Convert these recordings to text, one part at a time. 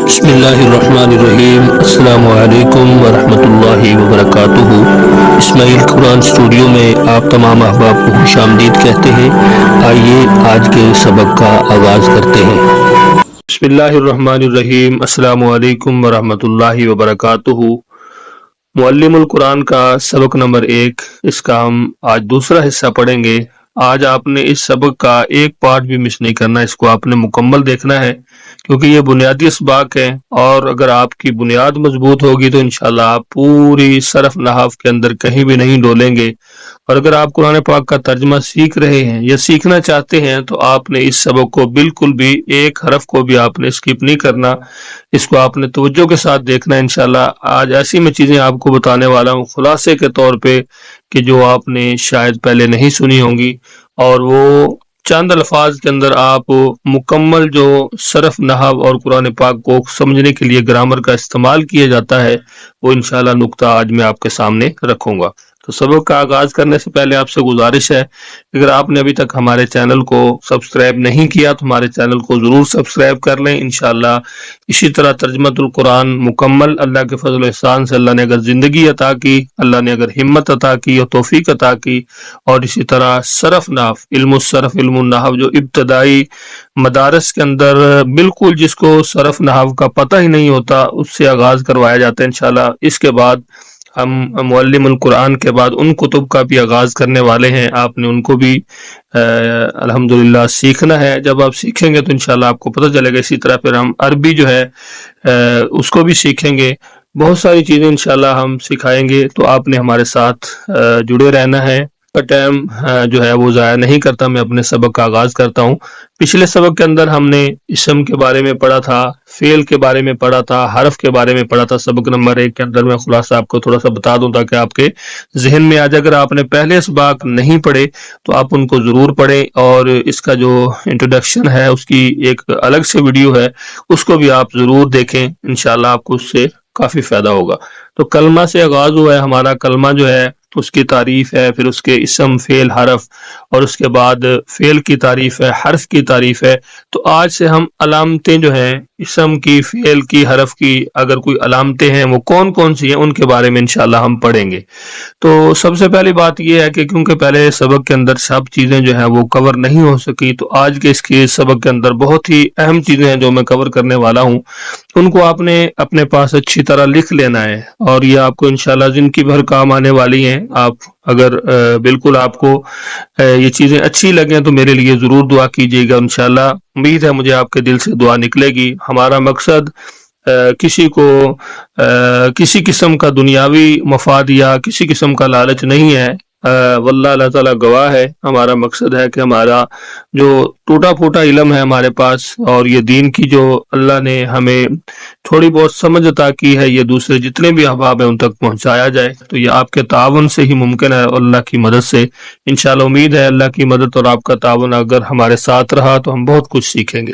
بسم اللہ الرحمن الرحیم۔ السلام علیکم ورحمۃ اللہ وبرکاتہ۔ اسماعیل قرآن اسٹوڈیو میں آپ تمام احباب کو خوش آمدید کہتے ہیں۔ آئیے آج کے سبق کا آغاز کرتے ہیں۔ بسم اللہ الرحمن الرحیم۔ السلام علیکم ورحمۃ اللہ وبرکاتہ۔ معلم القرآن کا سبق نمبر 1، اس کا ہم آج دوسرا حصہ پڑھیں گے۔ آج آپ نے اس سبق کا ایک پارٹ بھی مس نہیں کرنا، اس کو آپ نے مکمل دیکھنا ہے، کیونکہ یہ بنیادی اسباق ہیں، اور اگر آپ کی بنیاد مضبوط ہوگی تو انشاءاللہ آپ پوری صرف نحو کے اندر کہیں بھی نہیں ڈولیں گے۔ اور اگر آپ قرآن پاک کا ترجمہ سیکھ رہے ہیں یا سیکھنا چاہتے ہیں تو آپ نے اس سبق کو بالکل بھی ایک حرف کو بھی آپ نے اسکپ نہیں کرنا، اس کو آپ نے توجہ کے ساتھ دیکھنا ہے۔ انشاءاللہ آج ایسی میں چیزیں آپ کو بتانے والا ہوں خلاصے کے طور پہ کہ جو آپ نے شاید پہلے نہیں سنی ہوں گی، اور وہ چند الفاظ کے اندر آپ مکمل جو صرف نحو اور قرآن پاک کو سمجھنے کے لیے گرامر کا استعمال کیا جاتا ہے، وہ انشاءاللہ نقطہ آج میں آپ کے سامنے رکھوں گا۔ تو سبق کا آغاز کرنے سے پہلے آپ سے گزارش ہے، اگر آپ نے ابھی تک ہمارے چینل کو سبسکرائب نہیں کیا تو ہمارے چینل کو ضرور سبسکرائب کر لیں۔ انشاءاللہ اسی طرح ترجمۃ القرآن مکمل اللہ کے فضل و احسان سے اللہ نے اگر زندگی عطا کی، اللہ نے اگر ہمت عطا کی اور توفیق عطا کی، اور اسی طرح صرف نحو، علم الصرف، علم النحو جو ابتدائی مدارس کے اندر بالکل جس کو صرف نحو کا پتہ ہی نہیں ہوتا اس سے آغاز کروایا جاتا ہے۔ انشاءاللہ اس کے بعد ہم معلم القرآن کے بعد ان کتب کا بھی آغاز کرنے والے ہیں، آپ نے ان کو بھی الحمدللہ سیکھنا ہے۔ جب آپ سیکھیں گے تو انشاءاللہ آپ کو پتہ چلے گا۔ اسی طرح پھر ہم عربی جو ہے اس کو بھی سیکھیں گے، بہت ساری چیزیں انشاءاللہ ہم سکھائیں گے، تو آپ نے ہمارے ساتھ جڑے رہنا ہے۔ کا ٹائم جو ہے وہ ضائع نہیں کرتا، میں اپنے سبق کا آغاز کرتا ہوں۔ پچھلے سبق کے اندر ہم نے اسم کے بارے میں پڑھا تھا، فعل کے بارے میں پڑھا تھا، حرف کے بارے میں پڑھا تھا۔ سبق نمبر 1 کے اندر میں خلاصہ آپ کو تھوڑا سا بتا دوں تاکہ آپ کے ذہن میں آ جائے۔ اگر آپ نے پہلے اسباق نہیں پڑھے تو آپ ان کو ضرور پڑھیں، اور اس کا جو انٹروڈکشن ہے اس کی ایک الگ سے ویڈیو ہے، اس کو بھی آپ ضرور دیکھیں، انشاءاللہ آپ کو اس سے کافی فائدہ ہوگا۔ تو کلمہ سے آغاز ہوا ہے ہمارا۔ کلمہ جو ہے اس کی تعریف ہے، پھر اس کے اسم، فعل، حرف، اور اس کے بعد فعل کی تعریف ہے، حرف کی تعریف ہے۔ تو آج سے ہم علامتیں جو ہیں اسم کی، فعل کی، حرف کی، اگر کوئی علامتیں ہیں وہ کون کون سی ہیں ان کے بارے میں انشاءاللہ ہم پڑھیں گے۔ تو سب سے پہلی بات یہ ہے کہ کیونکہ پہلے سبق کے اندر سب چیزیں جو ہیں وہ کور نہیں ہو سکی، تو آج کے اس کے سبق کے اندر بہت ہی اہم چیزیں ہیں جو میں کور کرنے والا ہوں، ان کو آپ نے اپنے پاس اچھی طرح لکھ لینا ہے، اور یہ آپ کو انشاءاللہ زندگی بھر کام آنے والی ہیں۔ آپ اگر بالکل آپ کو یہ چیزیں اچھی لگیں تو میرے لیے ضرور دعا کیجیے گا، انشاءاللہ امید ہے مجھے آپ کے دل سے دعا نکلے گی۔ ہمارا مقصد کسی کو کسی قسم کا دنیاوی مفاد یا کسی قسم کا لالچ نہیں ہے، واللہ اللہ تعالیٰ گواہ ہے۔ ہمارا مقصد ہے کہ ہمارا جو ٹوٹا پھوٹا علم ہے ہمارے پاس، اور یہ دین کی جو اللہ نے ہمیں تھوڑی بہت سمجھ عطا کی ہے، یہ دوسرے جتنے بھی احباب ہیں ان تک پہنچایا جائے۔ تو یہ آپ کے تعاون سے ہی ممکن ہے، اور اللہ کی مدد سے انشاءاللہ امید ہے اللہ کی مدد اور آپ کا تعاون اگر ہمارے ساتھ رہا تو ہم بہت کچھ سیکھیں گے۔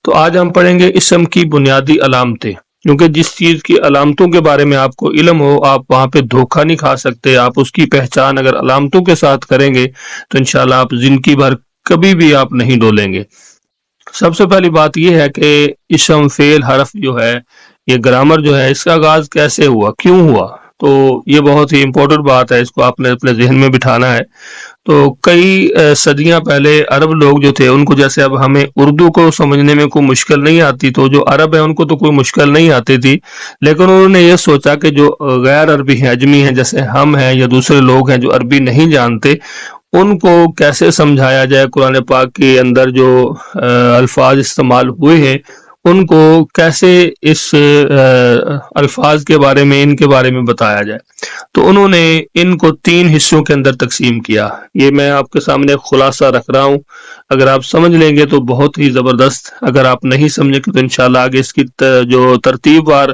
تو آج ہم پڑھیں گے اسم کی بنیادی علامتیں، کیونکہ جس چیز کی علامتوں کے بارے میں آپ کو علم ہو، آپ وہاں پہ دھوکہ نہیں کھا سکتے۔ آپ اس کی پہچان اگر علامتوں کے ساتھ کریں گے تو انشاءاللہ آپ زندگی بھر کبھی بھی آپ نہیں ڈولیں گے۔ سب سے پہلی بات یہ ہے کہ اسم، فعل، حرف جو ہے، یہ گرامر جو ہے اس کا آغاز کیسے ہوا، کیوں ہوا، تو یہ بہت ہی امپورٹنٹ بات ہے، اس کو آپ نے اپنے ذہن میں بٹھانا ہے۔ تو کئی صدیاں پہلے عرب لوگ جو تھے، ان کو جیسے اب ہمیں اردو کو سمجھنے میں کوئی مشکل نہیں آتی، تو جو عرب ہیں ان کو تو کوئی مشکل نہیں آتی تھی، لیکن انہوں نے یہ سوچا کہ جو غیر عربی ہیں، اجمی ہیں جیسے ہم ہیں یا دوسرے لوگ ہیں جو عربی نہیں جانتے، ان کو کیسے سمجھایا جائے۔ قرآن پاک کے اندر جو الفاظ استعمال ہوئے ہیں ان کو کیسے اس الفاظ کے بارے میں، ان کے بارے میں بتایا جائے۔ تو انہوں نے ان کو 3 حصوں کے اندر تقسیم کیا۔ یہ میں آپ کے سامنے خلاصہ رکھ رہا ہوں، اگر آپ سمجھ لیں گے تو بہت ہی زبردست، اگر آپ نہیں سمجھیں گے تو انشاءاللہ آگے اس کی جو ترتیب وار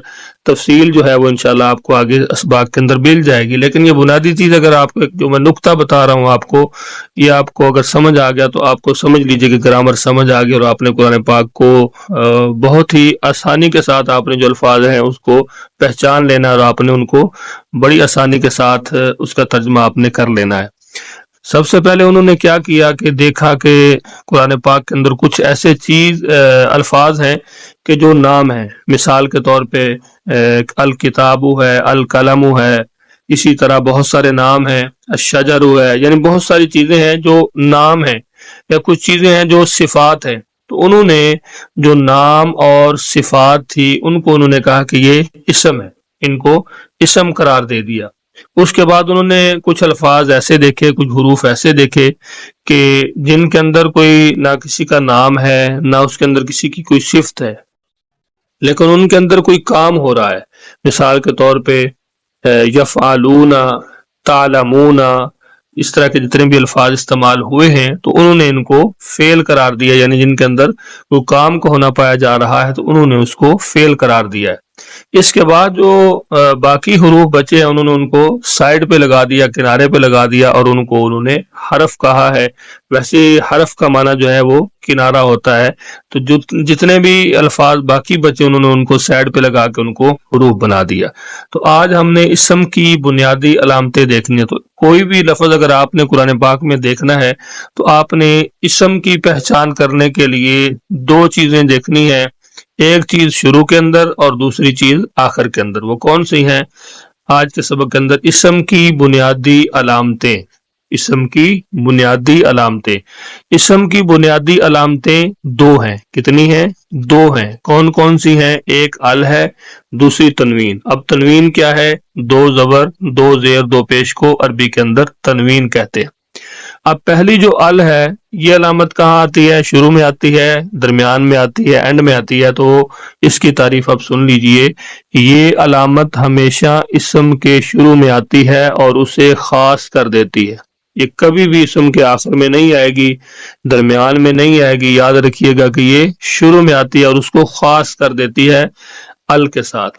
تفصیل جو ہے وہ انشاءاللہ آپ کو آگے اسباق کے اندر مل جائے گی۔ لیکن یہ بنیادی چیز اگر آپ کو جو میں نقطہ بتا رہا ہوں آپ کو، یہ آپ کو اگر سمجھ آ گیا تو آپ کو سمجھ لیجئے کہ گرامر سمجھ آ گیا، اور آپ نے قرآن پاک کو بہت ہی آسانی کے ساتھ آپ نے جو الفاظ ہیں اس کو پہچان لینا، اور آپ نے ان کو بڑی آسانی کے ساتھ اس کا ترجمہ آپ نے کر لینا ہے۔ سب سے پہلے انہوں نے کیا کیا کہ دیکھا کہ قرآن پاک کے اندر کچھ ایسے الفاظ ہیں کہ جو نام ہیں، مثال کے طور پہ الکتاب ہے، القلم ہے، اسی طرح بہت سارے نام ہیں، الشجر ہے، یعنی بہت ساری چیزیں ہیں جو نام ہیں، یا کچھ چیزیں ہیں جو صفات ہیں۔ تو انہوں نے جو نام اور صفات تھی ان کو انہوں نے کہا کہ یہ اسم ہے، ان کو اسم قرار دے دیا۔ اس کے بعد انہوں نے کچھ الفاظ ایسے دیکھے، کچھ حروف ایسے دیکھے کہ جن کے اندر کوئی نہ کسی کا نام ہے، نہ اس کے اندر کسی کی کوئی صفت ہے، لیکن ان کے اندر کوئی کام ہو رہا ہے۔ مثال کے طور پہ یفعلون، تعلمون، اس طرح کے جتنے بھی الفاظ استعمال ہوئے ہیں تو انہوں نے ان کو فعل قرار دیا، یعنی جن کے اندر وہ کام کو ہونا پایا جا رہا ہے تو انہوں نے اس کو فعل قرار دیا ہے۔ اس کے بعد جو باقی حروف بچے ہیں انہوں نے ان کو سائڈ پہ لگا دیا، کنارے پہ لگا دیا، اور ان کو انہوں نے حرف کہا ہے۔ ویسے حرف کا معنی جو ہے وہ کنارہ ہوتا ہے، تو جتنے بھی الفاظ باقی بچے انہوں نے ان کو سائڈ پہ لگا کے ان کو حروف بنا دیا۔ تو آج ہم نے اسم کی بنیادی علامتیں دیکھنی ہے۔ تو کوئی بھی لفظ اگر آپ نے قرآن پاک میں دیکھنا ہے تو آپ نے اسم کی پہچان کرنے کے لیے دو چیزیں دیکھنی ہے، ایک چیز شروع کے اندر اور دوسری چیز آخر کے اندر۔ وہ کون سی ہیں؟ آج کے سبق کے اندر اسم کی بنیادی علامتیں، اسم کی بنیادی علامتیں۔ اسم کی بنیادی علامتیں دو ہیں۔ کتنی ہیں؟ دو ہیں۔ کون کون سی ہیں؟ ایک ال ہے، دوسری تنوین۔ اب تنوین کیا ہے؟ دو زبر، دو زیر، دو پیش کو عربی کے اندر تنوین کہتے ہیں۔ اب پہلی جو ال ہے یہ علامت کہاں آتی ہے؟ شروع میں آتی ہے، درمیان میں آتی ہے، اینڈ میں آتی ہے۔ تو اس کی تعریف اب سن لیجئے۔ یہ علامت ہمیشہ اسم کے شروع میں آتی ہے اور اسے خاص کر دیتی ہے۔ یہ کبھی بھی اسم کے آخر میں نہیں آئے گی، درمیان میں نہیں آئے گی۔ یاد رکھیے گا کہ یہ شروع میں آتی ہے اور اس کو خاص کر دیتی ہے ال کے ساتھ۔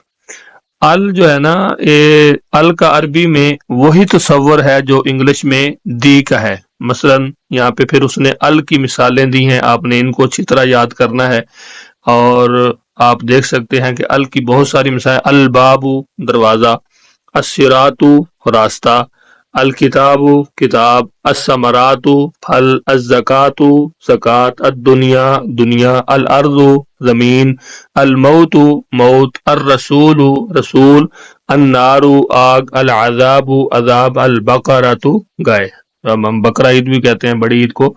ال جو ہے نا، ال کا عربی میں وہی تصور ہے جو انگلش میں دی کا ہے۔ مثلا یہاں پہ پھر اس نے ال کی مثالیں دی ہیں، آپ نے ان کو اچھی طرح یاد کرنا ہے، اور آپ دیکھ سکتے ہیں کہ ال کی بہت ساری مثالیں: الباب دروازہ، الصراط راستہ، الکتاب کتاب، الثمرات پھل، الزکات زکات، الدنیا دنیا، الارض زمین، الموت موت، الرسول رسول، النار آگ، العذاب عذاب، البقرۃ گائے۔ ہم بقرہ عید بھی کہتے ہیں، بڑی عید کو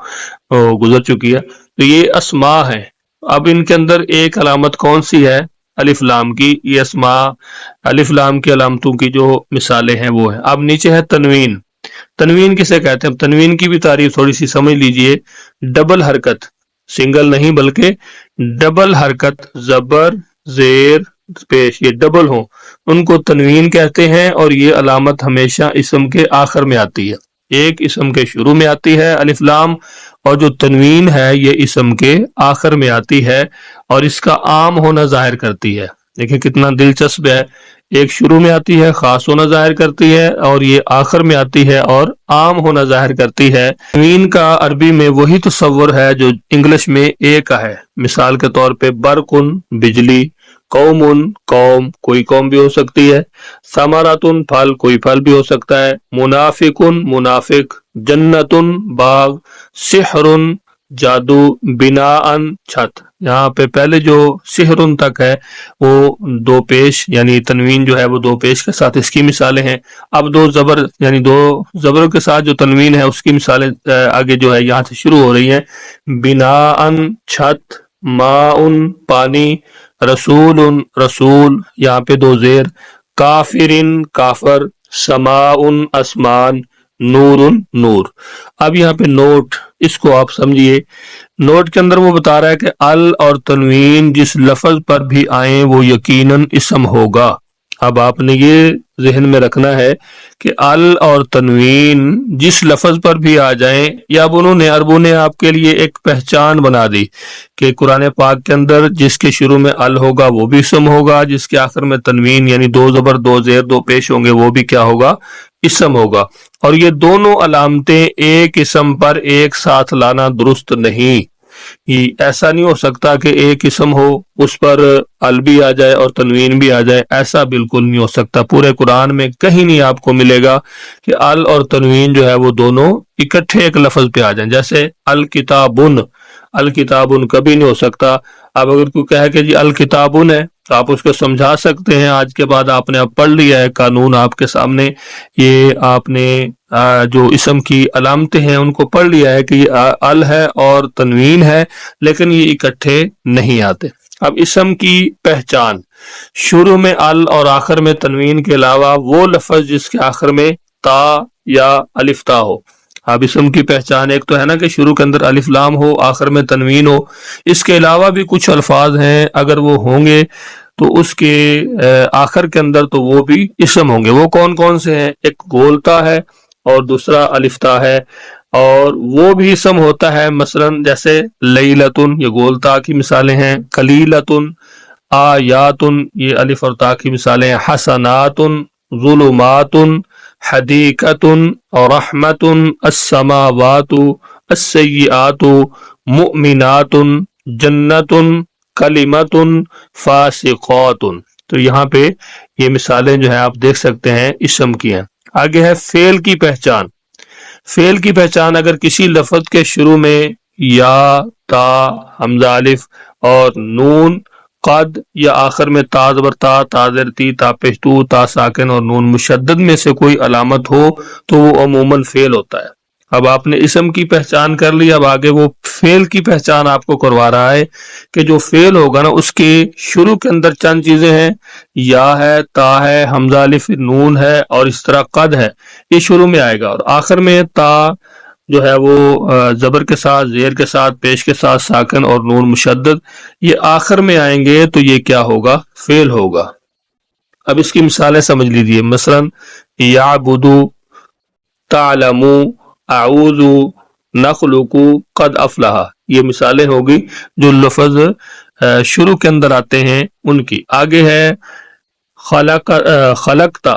گزر چکی ہے۔ تو یہ اسماء ہیں۔ اب ان کے اندر ایک علامت کون سی ہے؟ الف لام کی۔ یہ اسماء الف لام کی علامتوں کی جو مثالیں ہیں وہ ہیں۔ اب نیچے ہے تنوین۔ تنوین کسے کہتے ہیں؟ تنوین کی بھی تعریف تھوڑی سی سمجھ لیجئے۔ ڈبل حرکت، سنگل نہیں بلکہ ڈبل حرکت، زبر زیر پیش، یہ ڈبل ہوں، ان کو تنوین کہتے ہیں، اور یہ علامت ہمیشہ اسم کے آخر میں آتی ہے۔ ایک اسم کے شروع میں آتی ہے الف لام، اور جو تنوین ہے یہ اسم کے آخر میں آتی ہے، اور اس کا عام ہونا ظاہر کرتی ہے۔ دیکھیں کتنا دلچسپ ہے، ایک شروع میں آتی ہے، خاص ہونا ظاہر کرتی ہے، اور یہ آخر میں آتی ہے اور عام ہونا ظاہر کرتی ہے۔ تنوین کا عربی میں وہی تصور ہے جو انگلش میں اے کا ہے۔ مثال کے طور پہ برقن بجلی، قومن قوم، کوئی قوم بھی ہو سکتی ہے، ثمراتن پھل، کوئی پھل بھی ہو سکتا ہے، منافقن منافق، جنتن باغ، سحرن جادو، بناءن چھت۔ یہاں پہ پہلے جو سحرن تک ہے وہ دو پیش، یعنی تنوین جو ہے وہ دو پیش کے ساتھ اس کی مثالیں ہیں۔ اب دو زبر، یعنی دو زبروں کے ساتھ جو تنوین ہے اس کی مثالیں آگے جو ہے یہاں سے شروع ہو رہی ہیں۔ بناءن چھت، ماءن پانی، رسول رسول، یہاں پہ دو زیر، کافرن کافر، سماءن آسمان، نور نور۔ اب یہاں پہ نوٹ، اس کو آپ سمجھیے۔ نوٹ کے اندر وہ بتا رہا ہے کہ ال اور تنوین جس لفظ پر بھی آئیں وہ یقیناً اسم ہوگا۔ اب آپ نے یہ ذہن میں رکھنا ہے کہ ال اور تنوین جس لفظ پر بھی آ جائیں، یا اب عربوں نے آپ کے لیے ایک پہچان بنا دی کہ قرآن پاک کے اندر جس کے شروع میں ال ہوگا وہ بھی اسم ہوگا، جس کے آخر میں تنوین یعنی دو زبر دو زیر دو پیش ہوں گے وہ بھی کیا ہوگا؟ اسم ہوگا۔ اور یہ دونوں علامتیں ایک اسم پر ایک ساتھ لانا درست نہیں۔ یہ ایسا نہیں ہو سکتا کہ ایک اسم ہو اس پر ال بھی آ جائے اور تنوین بھی آ جائے، ایسا بالکل نہیں ہو سکتا۔ پورے قرآن میں کہیں نہیں آپ کو ملے گا کہ ال اور تنوین جو ہے وہ دونوں اکٹھے ایک لفظ پہ آ جائیں۔ جیسے الکتابن، الکتابن کبھی نہیں ہو سکتا۔ اب اگر کوئی کہے کہ جی الکتابن ہے تو آپ اس کو سمجھا سکتے ہیں، آج کے بعد آپ نے اب پڑھ لیا ہے قانون آپ کے سامنے، یہ آپ نے جو اسم کی علامتیں ہیں ان کو پڑھ لیا ہے کہ یہ ال ہے اور تنوین ہے، لیکن یہ اکٹھے نہیں آتے۔ اب اسم کی پہچان، شروع میں ال اور آخر میں تنوین کے علاوہ وہ لفظ جس کے آخر میں تا یا الف تا ہو۔ اب اسم کی پہچان ایک تو ہے نا کہ شروع کے اندر الف لام ہو، آخر میں تنوین ہو، اس کے علاوہ بھی کچھ الفاظ ہیں اگر وہ ہوں گے تو اس کے آخر کے اندر تو وہ بھی اسم ہوں گے۔ وہ کون کون سے ہیں؟ ایک گولتا ہے اور دوسرا الفتا ہے، اور وہ بھی اسم ہوتا ہے، مثلا جیسے لیلتن، یہ گولتا کی مثالیں ہیں، قلیلتن، آیاتن، یہ الف اور تا کی مثالیں ہیں، حسناتن، ظلماتن، حدیقتن اور رحمتن، السماوات، السیئات، مؤمناتن، جنتن، کلمتن، فاسقاتن۔ تو یہاں پہ یہ مثالیں جو ہیں آپ دیکھ سکتے ہیں اسم کی ہیں۔ آگے ہے فعل کی پہچان۔ فعل کی پہچان اگر کسی لفظ کے شروع میں یا، تا، حمزہ الف اور نون، قد، یا آخر میں تا زبر تا، تا زیر تی، تا پیش تو، تا ساکن اور نون مشدد میں سے کوئی علامت ہو تو وہ عموماً فعل ہوتا ہے۔ اب آپ نے اسم کی پہچان کر لی، اب آگے وہ فعل کی پہچان آپ کو کروا رہا ہے کہ جو فعل ہوگا نا اس کے شروع کے اندر چند چیزیں ہیں، یا ہے، تا ہے، حمزہ الف نون ہے اور اس طرح قد ہے، یہ شروع میں آئے گا، اور آخر میں تا جو ہے وہ زبر کے ساتھ، زیر کے ساتھ، پیش کے ساتھ، ساکن اور نون مشدد، یہ آخر میں آئیں گے تو یہ کیا ہوگا؟ فعل ہوگا۔ اب اس کی مثالیں سمجھ لیجیے، مثلا یعبدو، تعلمو، اعوذ، نخلق، قد افلح، یہ مثالیں ہوگی جو لفظ شروع کے اندر آتے ہیں ان کی۔ آگے ہے خلقتا،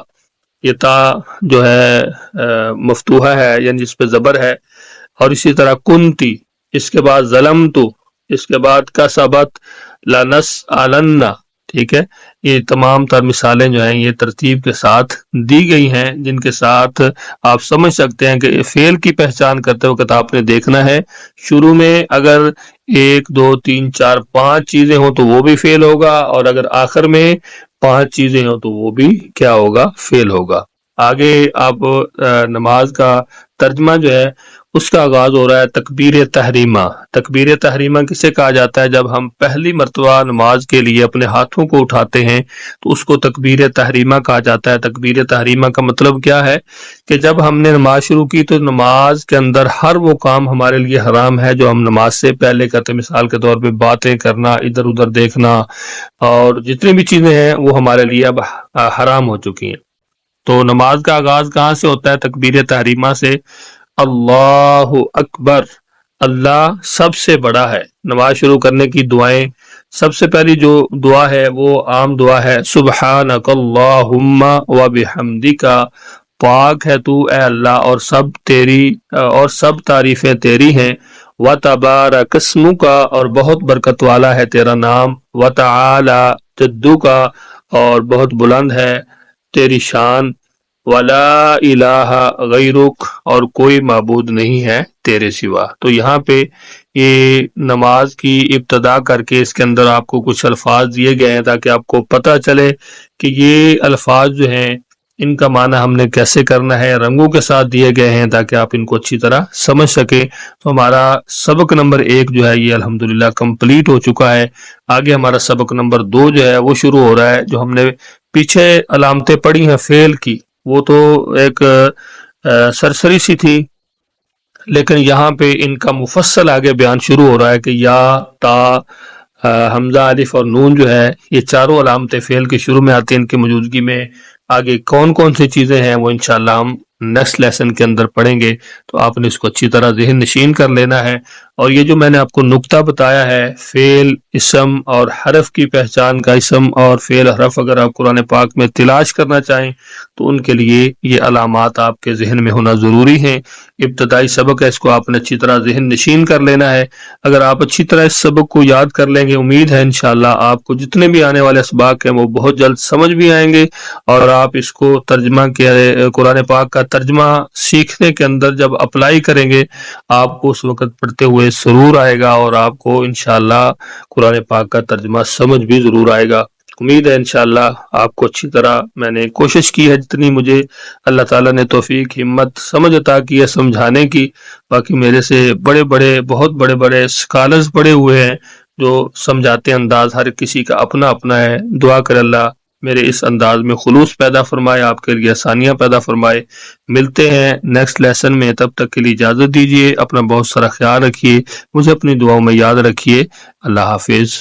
یہ تا جو ہے مفتوحہ ہے یعنی جس پہ زبر ہے، اور اسی طرح کنتی، اس کے بعد ظلمتو، اس کے بعد کسبت، لنسألن، ٹھیک ہے۔ یہ تمام تر مثالیں جو ہیں یہ ترتیب کے ساتھ دی گئی ہیں، جن کے ساتھ آپ سمجھ سکتے ہیں کہ فعل کی پہچان کرتے وقت آپ نے دیکھنا ہے شروع میں اگر 1 2 3 4 5 چیزیں ہوں تو وہ بھی فعل ہوگا، اور اگر آخر میں 5 چیزیں ہوں تو وہ بھی کیا ہوگا؟ فعل ہوگا۔ آگے آپ نماز کا ترجمہ جو ہے اس کا آغاز ہو رہا ہے تکبیر تحریمہ۔ تکبیر تحریمہ کسے کہا جاتا ہے؟ جب ہم پہلی مرتبہ نماز کے لیے اپنے ہاتھوں کو اٹھاتے ہیں تو اس کو تکبیر تحریمہ کہا جاتا ہے۔ تکبیر تحریمہ کا مطلب کیا ہے کہ جب ہم نے نماز شروع کی تو نماز کے اندر ہر وہ کام ہمارے لیے حرام ہے جو ہم نماز سے پہلے کرتے، مثال کے طور پہ باتیں کرنا، ادھر ادھر دیکھنا، اور جتنی بھی چیزیں ہیں وہ ہمارے لیے اب حرام ہو چکی ہیں۔ تو نماز کا آغاز کہاں سے ہوتا ہے؟ تکبیر تحریمہ سے۔ اللہ اکبر، اللہ سب سے بڑا ہے۔ نماز شروع کرنے کی دعائیں، سب سے پہلی جو دعا ہے وہ عام دعا ہے، سبحانک اللہم و بحمدک، پاک ہے تو اے اللہ اور سب تعریفیں تیری ہیں، وتبارک اسمک، اور بہت برکت والا ہے تیرا نام، وتعالی جدک، اور بہت بلند ہے تیری شان، ولا الہ غیرک، اور کوئی معبود نہیں ہے تیرے سوا۔ تو یہاں پہ یہ نماز کی ابتدا کر کے اس کے اندر آپ کو کچھ الفاظ دیے گئے ہیں تاکہ آپ کو پتہ چلے کہ یہ الفاظ جو ہیں ان کا معنی ہم نے کیسے کرنا ہے، رنگوں کے ساتھ دیے گئے ہیں تاکہ آپ ان کو اچھی طرح سمجھ سکیں۔ تو ہمارا سبق نمبر 1 جو ہے یہ الحمدللہ کمپلیٹ ہو چکا ہے۔ آگے ہمارا سبق نمبر 2 جو ہے وہ شروع ہو رہا ہے۔ جو ہم نے پیچھے علامتیں پڑھی ہیں فعل کی وہ تو ایک سرسری سی تھی، لیکن یہاں پہ ان کا مفصل آگے بیان شروع ہو رہا ہے کہ یا، تا، حمزہ الف اور نون جو ہے یہ چاروں علامتیں فعل کے شروع میں آتی ہیں۔ ان کی موجودگی میں آگے کون کون سی چیزیں ہیں وہ انشاءاللہ ہم نیکسٹ لیسن کے اندر پڑھیں گے، تو آپ نے اس کو اچھی طرح ذہن نشین کر لینا ہے۔ اور یہ جو میں نے آپ کو نقطہ بتایا ہے فعل، اسم اور حرف کی پہچان کا، اسم اور فعل حرف اگر آپ قرآن پاک میں تلاش کرنا چاہیں تو ان کے لیے یہ علامات آپ کے ذہن میں ہونا ضروری ہیں۔ ابتدائی سبق ہے، اس کو آپ نے اچھی طرح ذہن نشین کر لینا ہے۔ اگر آپ اچھی طرح اس سبق کو یاد کر لیں گے، امید ہے انشاءاللہ آپ کو جتنے بھی آنے والے اسباق ہیں وہ بہت جلد سمجھ بھی آئیں گے، اور آپ اس کو ترجمہ کے قرآن پاک کا ترجمہ سیکھنے کے اندر جب اپلائی کریں گے، آپ کو اس وقت پڑھتے ہوئے سرور آئے گا، اور آپ کو انشاءاللہ قرآن پاک کا ترجمہ سمجھ بھی ضرور آئے گا۔ امید ہے انشاءاللہ آپ کو اچھی طرح میں نے کوشش کی ہے، جتنی مجھے اللہ تعالیٰ نے توفیق، ہمت، سمجھ عطا کی ہے سمجھانے کی۔ باقی میرے سے بہت بڑے بڑے سکالرز پڑے ہوئے ہیں جو سمجھاتے ہیں، انداز ہر کسی کا اپنا اپنا ہے۔ دعا کر اللہ میرے اس انداز میں خلوص پیدا فرمائے، آپ کے لیے آسانیاں پیدا فرمائے۔ ملتے ہیں نیکسٹ لیسن میں، تب تک کے لیے اجازت دیجیے، اپنا بہت سارا خیال رکھیے، مجھے اپنی دعاؤں میں یاد رکھیے۔ اللہ حافظ۔